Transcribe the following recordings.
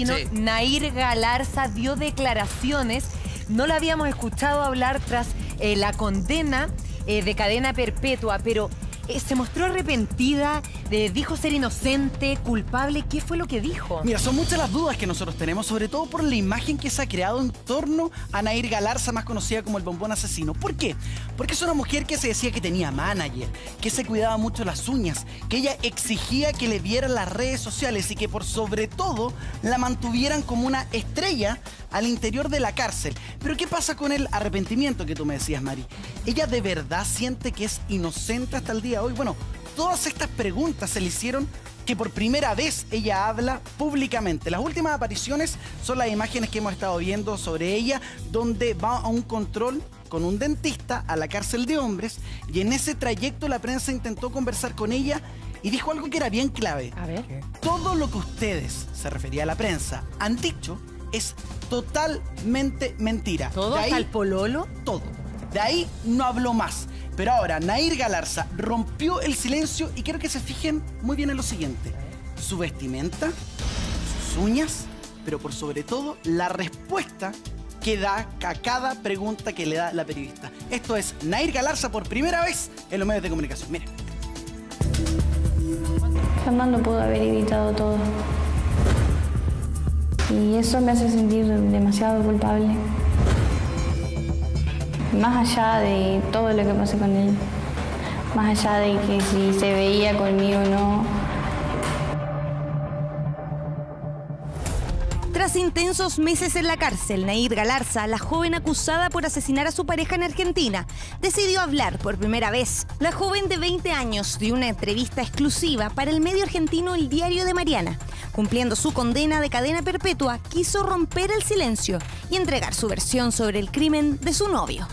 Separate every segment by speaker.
Speaker 1: Sí.
Speaker 2: Nair Galarza dio declaraciones. No la habíamos escuchado hablar tras la condena de cadena perpetua, pero se mostró arrepentida, dijo ser inocente, culpable. ¿Qué fue lo que dijo?
Speaker 1: Mira, son muchas las dudas que nosotros tenemos, sobre todo por la imagen que se ha creado en torno a Nair Galarza, más conocida como el bombón asesino. ¿Por qué? Porque es una mujer que se decía que tenía manager, que se cuidaba mucho las uñas, que ella exigía que le vieran las redes sociales y que por sobre todo la mantuvieran como una estrella al interior de la cárcel. Pero ¿qué pasa con el arrepentimiento que tú me decías, Mari? ¿Ella de verdad siente que es inocente hasta el día de hoy? Bueno, todas estas preguntas se le hicieron que por primera vez ella habla públicamente. Las últimas apariciones son las imágenes que hemos estado viendo sobre ella, donde va a un control con un dentista a la cárcel de hombres, y en ese trayecto la prensa intentó conversar con ella y dijo algo que era bien clave.
Speaker 2: A ver.
Speaker 1: Todo lo que ustedes, se refería a la prensa, han dicho es totalmente mentira.
Speaker 2: ¿Todo
Speaker 1: De
Speaker 2: hasta
Speaker 1: ahí,
Speaker 2: el pololo?
Speaker 1: todo. De ahí no habló más. Pero ahora, Nair Galarza rompió el silencio y quiero que se fijen muy bien en lo siguiente. Su vestimenta, sus uñas, pero por sobre todo, la respuesta que da a cada pregunta que le da la periodista. Esto es Nair Galarza por primera vez en los medios de comunicación. Miren.
Speaker 3: Fernando pudo haber evitado todo. Y eso me hace sentir demasiado culpable. Más allá de todo lo que pasé con él, más allá de que si se veía conmigo o no.
Speaker 4: Tras intensos meses en la cárcel, Nair Galarza, la joven acusada por asesinar a su pareja en Argentina, decidió hablar por primera vez. La joven de 20 años dio una entrevista exclusiva para el medio argentino El Diario de Mariana. Cumpliendo su condena de cadena perpetua, quiso romper el silencio y entregar su versión sobre el crimen de su novio.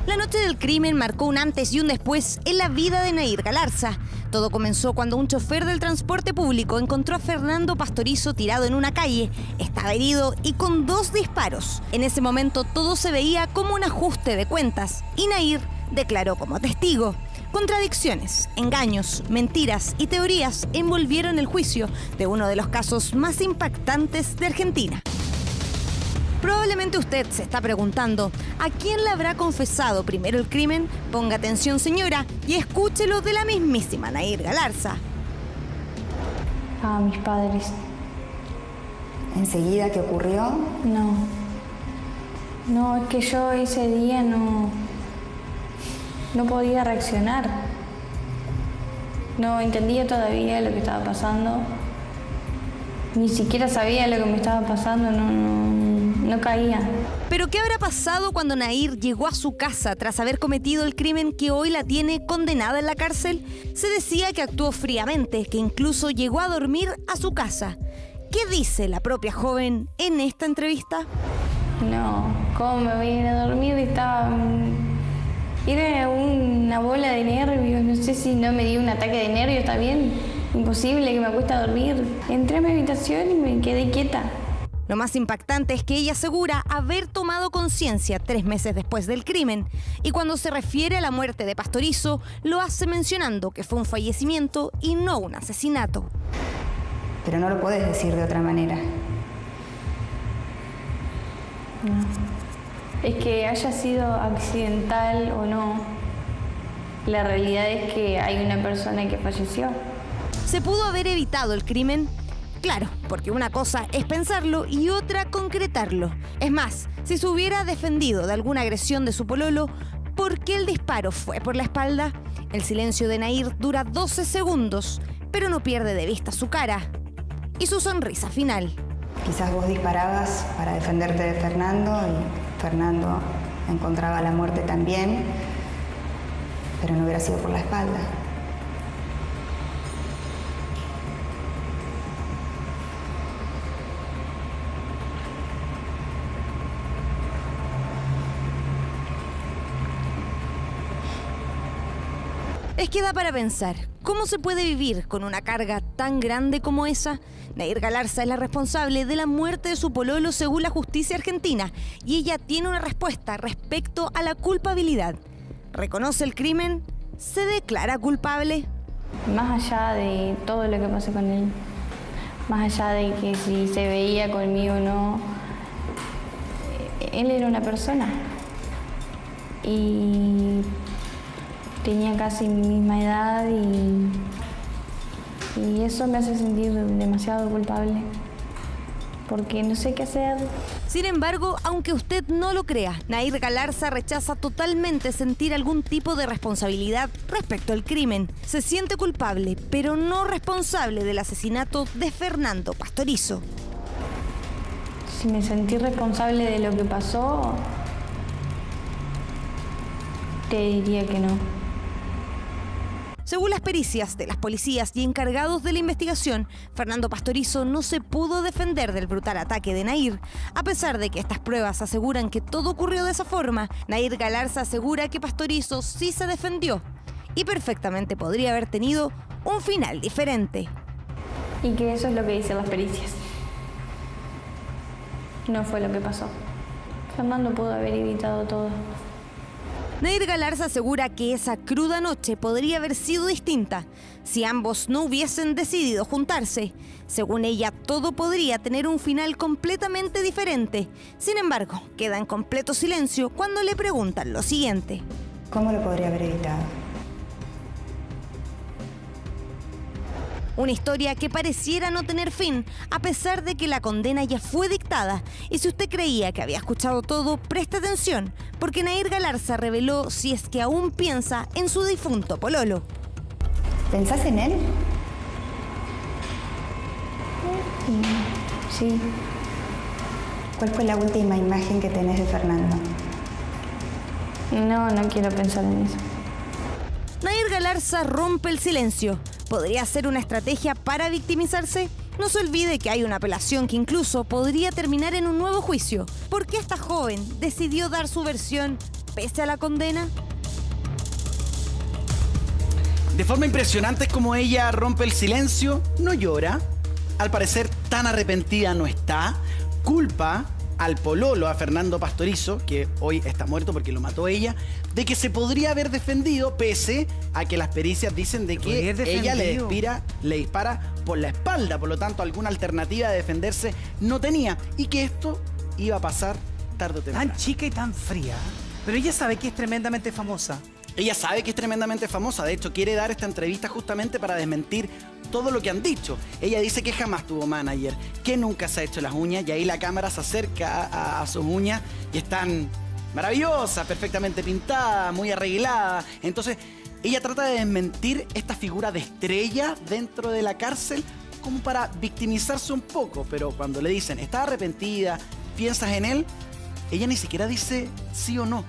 Speaker 4: La noche del crimen marcó un antes y un después en la vida de Nair Galarza. Todo comenzó cuando un chofer del transporte público encontró a Fernando Pastorizo tirado en una calle. Estaba herido y con 2 disparos. En ese momento todo se veía como un ajuste de cuentas y Nair declaró como testigo. Contradicciones, engaños, mentiras y teorías envolvieron el juicio de uno de los casos más impactantes de Argentina. Probablemente usted se está preguntando, ¿a quién le habrá confesado primero el crimen? Ponga atención, señora, y escúchelo de la mismísima Nair Galarza.
Speaker 3: A mis padres.
Speaker 5: ¿Enseguida que ocurrió?
Speaker 3: No. No, es que yo ese día no podía reaccionar. No entendía todavía lo que estaba pasando. Ni siquiera sabía lo que me estaba pasando, no caía.
Speaker 4: ¿Pero qué habrá pasado cuando Nair llegó a su casa tras haber cometido el crimen que hoy la tiene condenada en la cárcel? Se decía que actuó fríamente, que incluso llegó a dormir a su casa. ¿Qué dice la propia joven en esta entrevista?
Speaker 3: No, ¿cómo me voy a ir a dormir? Era una bola de nervios, no sé si no me dio un ataque de nervios, está bien. Imposible que me acueste a dormir. Entré a mi habitación y me quedé quieta.
Speaker 4: Lo más impactante es que ella asegura haber tomado conciencia 3 meses después del crimen y cuando se refiere a la muerte de Pastorizo lo hace mencionando que fue un fallecimiento y no un asesinato.
Speaker 5: Pero no lo podés decir de otra manera.
Speaker 3: No. Es que haya sido accidental o no, la realidad es que hay una persona que falleció.
Speaker 4: ¿Se pudo haber evitado el crimen? Claro, porque una cosa es pensarlo y otra concretarlo. Es más, si se hubiera defendido de alguna agresión de su pololo, ¿por qué el disparo fue por la espalda? El silencio de Nair dura 12 segundos, pero no pierde de vista su cara y su sonrisa final.
Speaker 5: Quizás vos disparabas para defenderte de Fernando y Fernando encontraba la muerte también, pero no hubiera sido por la espalda.
Speaker 4: Es que da para pensar, ¿cómo se puede vivir con una carga tan grande como esa? Nair Galarza es la responsable de la muerte de su pololo según la justicia argentina y ella tiene una respuesta respecto a la culpabilidad. ¿Reconoce el crimen? ¿Se declara culpable?
Speaker 3: Más allá de todo lo que pasé con él, más allá de que si se veía conmigo o no, él era una persona y tenía casi mi misma edad y eso me hace sentir demasiado culpable porque no sé qué hacer.
Speaker 4: Sin embargo, aunque usted no lo crea, Nahir Galarza rechaza totalmente sentir algún tipo de responsabilidad respecto al crimen. Se siente culpable, pero no responsable del asesinato de Fernando Pastorizo.
Speaker 3: Si me sentí responsable de lo que pasó, te diría que no.
Speaker 4: Según las pericias de las policías y encargados de la investigación, Fernando Pastorizo no se pudo defender del brutal ataque de Nahir. A pesar de que estas pruebas aseguran que todo ocurrió de esa forma, Nahir Galarza asegura que Pastorizo sí se defendió y perfectamente podría haber tenido un final diferente.
Speaker 3: Y que eso es lo que dicen las pericias. No fue lo que pasó. Fernando pudo haber evitado todo.
Speaker 4: Nahir Galarza asegura que esa cruda noche podría haber sido distinta si ambos no hubiesen decidido juntarse. Según ella, todo podría tener un final completamente diferente. Sin embargo, queda en completo silencio cuando le preguntan lo siguiente.
Speaker 5: ¿Cómo lo podría haber evitado?
Speaker 4: Una historia que pareciera no tener fin, a pesar de que la condena ya fue dictada. Y si usted creía que había escuchado todo, preste atención, porque Nahir Galarza reveló si es que aún piensa en su difunto pololo.
Speaker 5: ¿Pensás en él?
Speaker 3: Sí.
Speaker 5: ¿Cuál fue la última imagen que tenés de Fernando?
Speaker 3: No quiero pensar en eso.
Speaker 4: Nahir Galarza rompe el silencio. ¿Podría ser una estrategia para victimizarse? No se olvide que hay una apelación que incluso podría terminar en un nuevo juicio. ¿Por qué esta joven decidió dar su versión pese a la condena?
Speaker 1: De forma impresionante es como ella rompe el silencio, no llora, al parecer tan arrepentida no está, culpa al pololo, a Fernando Pastorizo, que hoy está muerto porque lo mató ella, de que se podría haber defendido pese a que las pericias dicen de que ella le dispara por la espalda, por lo tanto alguna alternativa de defenderse no tenía y que esto iba a pasar tarde o temprano.
Speaker 6: Tan chica y tan fría, pero ella sabe que es tremendamente famosa.
Speaker 1: Ella sabe que es tremendamente famosa, de hecho quiere dar esta entrevista justamente para desmentir todo lo que han dicho. Ella dice que jamás tuvo manager, que nunca se ha hecho las uñas y ahí la cámara se acerca a sus uñas y están maravillosas, perfectamente pintadas, muy arregladas. Entonces ella trata de desmentir esta figura de estrella dentro de la cárcel como para victimizarse un poco, pero cuando le dicen, ¿estás arrepentida? ¿Piensas en él? Ella ni siquiera dice sí o no.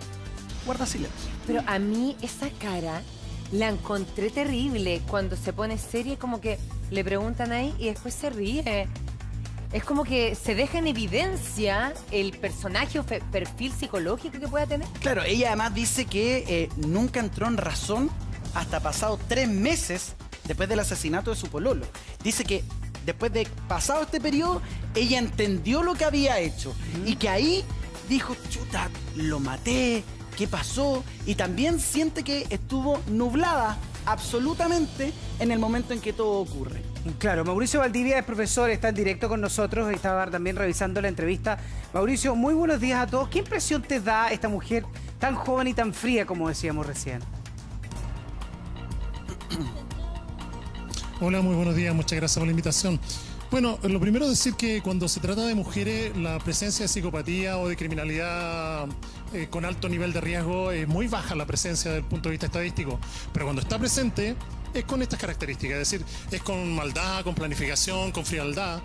Speaker 1: Guarda silencio.
Speaker 2: Pero a mí esa cara la encontré terrible cuando se pone seria, como que le preguntan ahí y después se ríe. Es como que se deja en evidencia el personaje o perfil psicológico que pueda tener.
Speaker 1: Claro, ella además dice que nunca entró en razón hasta pasado 3 meses después del asesinato de su pololo. Dice que después de pasado este periodo, ella entendió lo que había hecho y que ahí dijo, chuta, lo maté. ¿Qué pasó? Y también siente que estuvo nublada absolutamente en el momento en que todo ocurre.
Speaker 6: Claro, Mauricio Valdivia es profesor, está en directo con nosotros, estaba también revisando la entrevista. Mauricio, muy buenos días a todos. ¿Qué impresión te da esta mujer tan joven y tan fría como decíamos recién?
Speaker 7: Hola, muy buenos días, muchas gracias por la invitación. Bueno, lo primero es decir que cuando se trata de mujeres, la presencia de psicopatía o de criminalidad con alto nivel de riesgo es muy baja la presencia desde el punto de vista estadístico. Pero cuando está presente es con estas características, es decir, es con maldad, con planificación, con frialdad.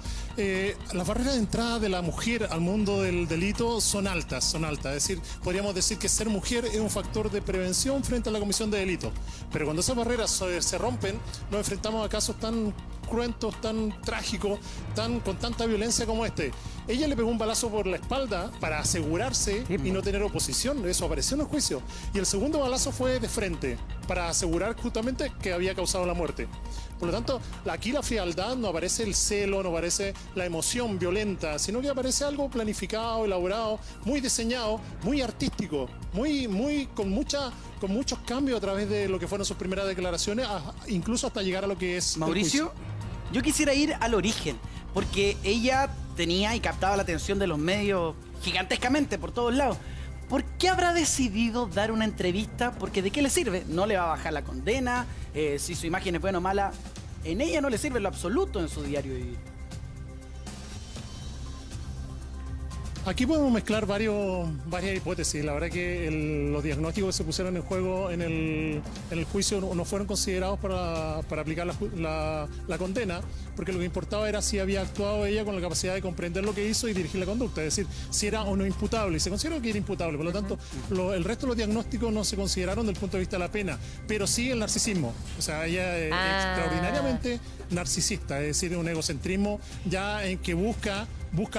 Speaker 7: Las barreras de entrada de la mujer al mundo del delito son altas. Es decir, podríamos decir que ser mujer es un factor de prevención frente a la comisión de delito. Pero cuando esas barreras se rompen, nos enfrentamos a casos tan cruentos, tan trágicos, con tanta violencia como este. Ella le pegó un balazo por la espalda para asegurarse y no tener oposición. Eso apareció en el juicio. Y el segundo balazo fue de frente, para asegurar justamente que había causado la muerte. Por lo tanto, aquí la frialdad no aparece el celo, no aparece la emoción violenta, sino que aparece algo planificado, elaborado, muy diseñado, muy artístico, con muchos cambios a través de lo que fueron sus primeras declaraciones, incluso hasta llegar a lo que es el
Speaker 1: Mauricio,
Speaker 7: juicio.
Speaker 1: yo quisiera ir al origen, porque ella tenía y captaba la atención de los medios gigantescamente por todos lados. ¿Por qué habrá decidido dar una entrevista? Porque ¿de qué le sirve? No le va a bajar la condena, si su imagen es buena o mala, en ella no le sirve en lo absoluto en su diario vivir.
Speaker 7: Aquí podemos mezclar varias hipótesis. La verdad que los diagnósticos que se pusieron en juego en el juicio no fueron considerados para aplicar la condena, porque lo que importaba era si había actuado ella con la capacidad de comprender lo que hizo y dirigir la conducta, es decir, si era o no imputable. Y se consideró que era imputable, por lo tanto, el resto de los diagnósticos no se consideraron desde el punto de vista de la pena, pero sí el narcisismo. O sea, ella es extraordinariamente narcisista, es decir, un egocentrismo ya en que busca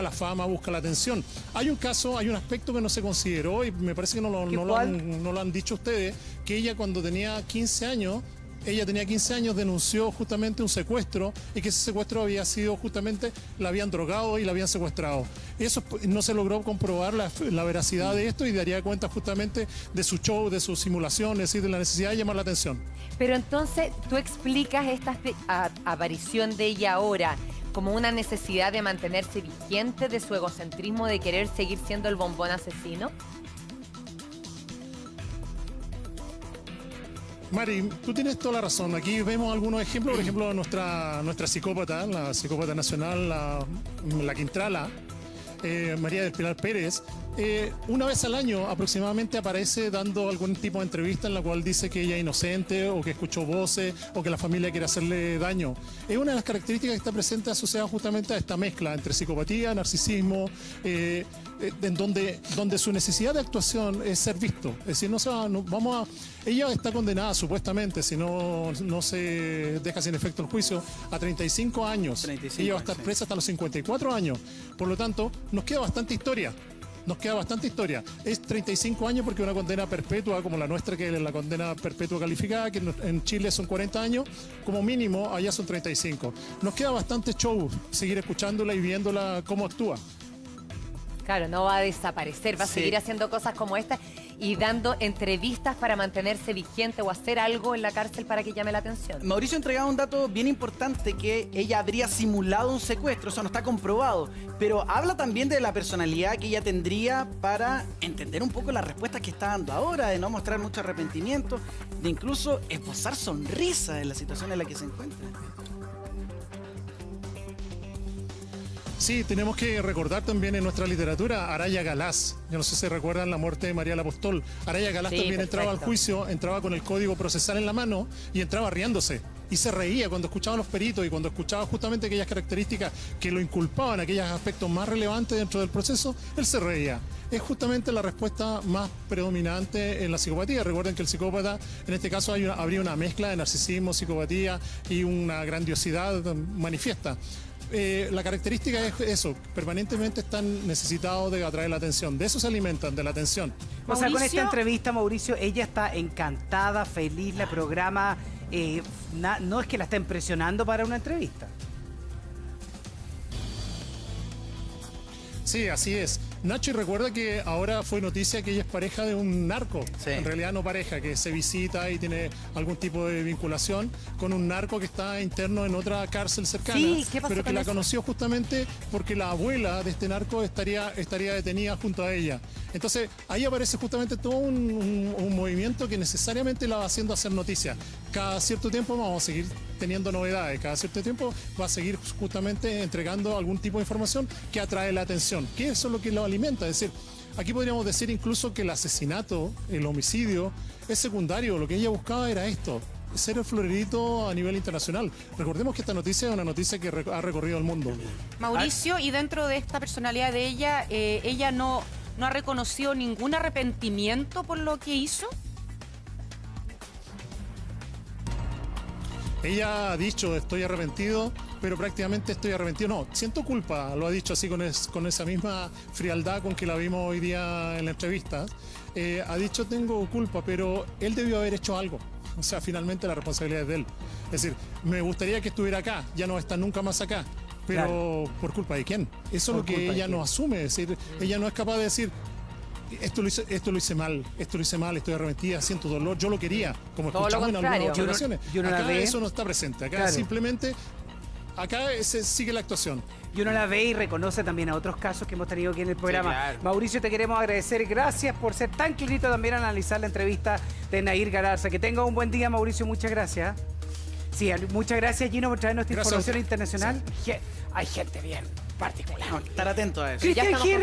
Speaker 7: la fama, busca la atención. Hay un aspecto que no se consideró y me parece que no lo han dicho ustedes, que ella cuando tenía 15 años, denunció justamente un secuestro y que ese secuestro había sido justamente, la habían drogado y la habían secuestrado. Eso no se logró comprobar la veracidad de esto y daría cuenta justamente de su show, de su simulación, es decir, de la necesidad de llamar la atención.
Speaker 2: Pero entonces, tú explicas esta aparición de ella ahora como una necesidad de mantenerse vigente de su egocentrismo de querer seguir siendo el bombón asesino.
Speaker 7: Mari, tú tienes toda la razón. Aquí vemos algunos ejemplos, por ejemplo, nuestra psicópata, la psicópata nacional, la Quintrala, María del Pilar Pérez, una vez al año aproximadamente aparece dando algún tipo de entrevista en la cual dice que ella es inocente o que escuchó voces o que la familia quiere hacerle daño. Es una de las características que está presente asociada justamente a esta mezcla entre psicopatía, narcisismo, en donde su necesidad de actuación es ser visto. Es decir, ella está condenada supuestamente, si no se deja sin efecto el juicio, a 35 años. 35 ella va a estar presa hasta los 54 años. Por lo tanto, nos queda bastante historia. Es 35 años porque una condena perpetua como la nuestra, que es la condena perpetua calificada, que en Chile son 40 años, como mínimo allá son 35. Nos queda bastante show seguir escuchándola y viéndola cómo actúa.
Speaker 2: Claro, no va a desaparecer, va a seguir haciendo cosas como esta y dando entrevistas para mantenerse vigente o hacer algo en la cárcel para que llame la atención.
Speaker 1: Mauricio entregaba un dato bien importante, que ella habría simulado un secuestro, eso no está comprobado, pero habla también de la personalidad que ella tendría para entender un poco las respuestas que está dando ahora, de no mostrar mucho arrepentimiento, de incluso esbozar sonrisa en la situación en la que se encuentra.
Speaker 7: Sí, tenemos que recordar también en nuestra literatura a Araya Galás. Yo no sé si recuerdan la muerte de María el Apóstol. Araya Galás también entraba al juicio, entraba con el código procesal en la mano y entraba riéndose. Y se reía cuando escuchaba a los peritos y cuando escuchaba justamente aquellas características que lo inculpaban, aquellos aspectos más relevantes dentro del proceso, él se reía. Es justamente la respuesta más predominante en la psicopatía. Recuerden que el psicópata, en este caso, habría una mezcla de narcisismo, psicopatía y una grandiosidad manifiesta. La característica es eso, permanentemente están necesitados de atraer la atención, de eso se alimentan, de la atención.
Speaker 6: O sea, con esta entrevista, Mauricio, ella está encantada, feliz, la programa, no es que la está impresionando para una entrevista.
Speaker 7: Sí, así es. Nacho, y recuerda que ahora fue noticia que ella es pareja de un narco. Sí. En realidad no pareja, que se visita y tiene algún tipo de vinculación con un narco que está interno en otra cárcel cercana.
Speaker 2: Sí, ¿qué pasó
Speaker 7: pero que la conoció justamente porque la abuela de este narco estaría detenida junto a ella. Entonces, ahí aparece justamente todo un movimiento que necesariamente la va haciendo hacer noticia. Cada cierto tiempo vamos a seguir teniendo novedades, cada cierto tiempo va a seguir justamente entregando algún tipo de información que atrae la atención, que eso es lo que lo alimenta. Es decir, aquí podríamos decir incluso que el asesinato, el homicidio, es secundario. Lo que ella buscaba era esto, ser el florerito a nivel internacional. Recordemos que esta noticia es una noticia que ha recorrido el mundo.
Speaker 8: Mauricio, y dentro de esta personalidad de ella, ella no ha reconocido ningún arrepentimiento por lo que hizo.
Speaker 7: Ella ha dicho, estoy arrepentido, pero prácticamente estoy arrepentido. No, siento culpa, lo ha dicho así con esa misma frialdad con que la vimos hoy día en la entrevista. Ha dicho, tengo culpa, pero él debió haber hecho algo. O sea, finalmente la responsabilidad es de él. Es decir, me gustaría que estuviera acá, ya no está nunca más acá. Pero
Speaker 6: Claro.
Speaker 7: ¿por culpa de quién? Eso es
Speaker 6: ¿Por
Speaker 7: lo que
Speaker 6: culpa de
Speaker 7: ella
Speaker 6: quién?
Speaker 7: no asume. Es decir, ella no es capaz de decir, esto lo hice mal, estoy arrepentida, siento dolor, yo lo quería, como
Speaker 2: Todo lo
Speaker 7: escuchamos en
Speaker 2: contrario.
Speaker 7: algunas ocasiones.
Speaker 6: Y uno la
Speaker 7: Acá
Speaker 6: ve.
Speaker 7: eso no está presente, acá
Speaker 6: Claro.
Speaker 7: simplemente, acá se sigue la actuación.
Speaker 6: Y uno la ve y reconoce también a otros casos que hemos tenido aquí en el programa.
Speaker 8: claro.
Speaker 6: Mauricio, te queremos agradecer. Gracias por ser tan clarito también al analizar la entrevista de Nair Galarza. Que tenga un buen día, Mauricio. Muchas gracias. Sí, muchas gracias, Gino, por traernos esta
Speaker 7: Gracias a
Speaker 6: información
Speaker 7: usted.
Speaker 6: internacional. Hay gente bien particular.
Speaker 1: No, estar atento a eso.
Speaker 6: Cristian
Speaker 2: estamos
Speaker 6: Gil.